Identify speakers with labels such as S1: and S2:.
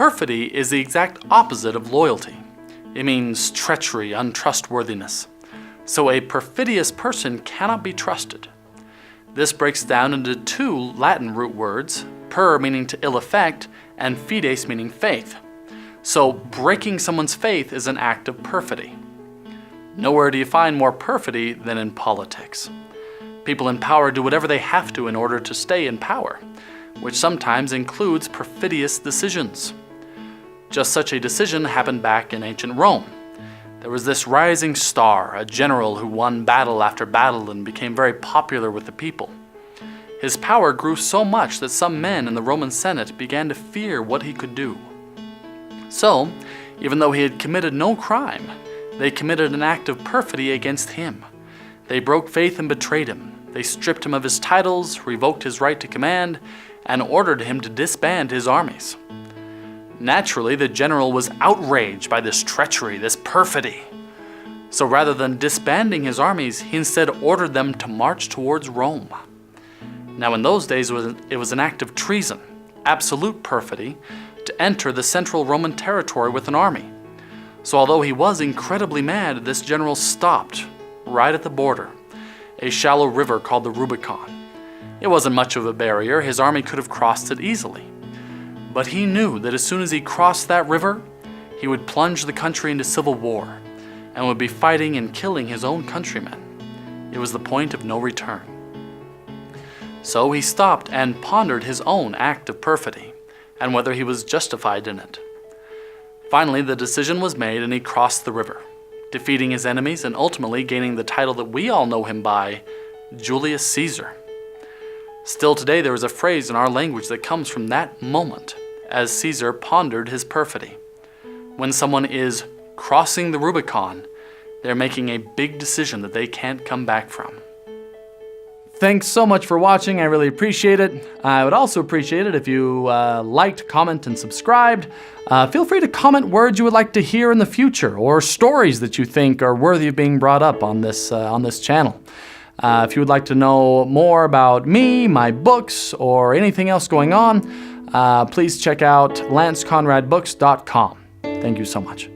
S1: Perfidy is the exact opposite of loyalty. It means treachery, untrustworthiness. So a perfidious person cannot be trusted. This breaks down into two Latin root words, per meaning to ill effect, and fides meaning faith. So breaking someone's faith is an act of perfidy. Nowhere do you find more perfidy than in politics. People in power do whatever they have to in order to stay in power, which sometimes includes perfidious decisions. Just such a decision happened back in ancient Rome. There was this rising star, a general who won battle after battle and became very popular with the people. His power grew so much that some men in the Roman Senate began to fear what he could do. So, even though he had committed no crime, they committed an act of perfidy against him. They broke faith and betrayed him. They stripped him of his titles, revoked his right to command, and ordered him to disband his armies. Naturally, the general was outraged by this treachery, this perfidy. So rather than disbanding his armies, he instead ordered them to march towards Rome. Now in those days, it was an act of treason, absolute perfidy, to enter the central Roman territory with an army. So although he was incredibly mad, this general stopped right at the border, a shallow river called the Rubicon. It wasn't much of a barrier, his army could have crossed it easily. But he knew that as soon as he crossed that river, he would plunge the country into civil war and would be fighting and killing his own countrymen. It was the point of no return. So he stopped and pondered his own act of perfidy and whether he was justified in it. Finally, the decision was made and he crossed the river, defeating his enemies and ultimately gaining the title that we all know him by, Julius Caesar. Still today, there is a phrase in our language that comes from that moment as Caesar pondered his perfidy. When someone is crossing the Rubicon, they're making a big decision that they can't come back from. Thanks so much for watching. I really appreciate it. I would also appreciate it if you liked, comment, and subscribed. Feel free to comment words you would like to hear in the future or stories that you think are worthy of being brought up on this channel. If you would like to know more about me, my books, or anything else going on, please check out lanceconradbooks.com. Thank you so much.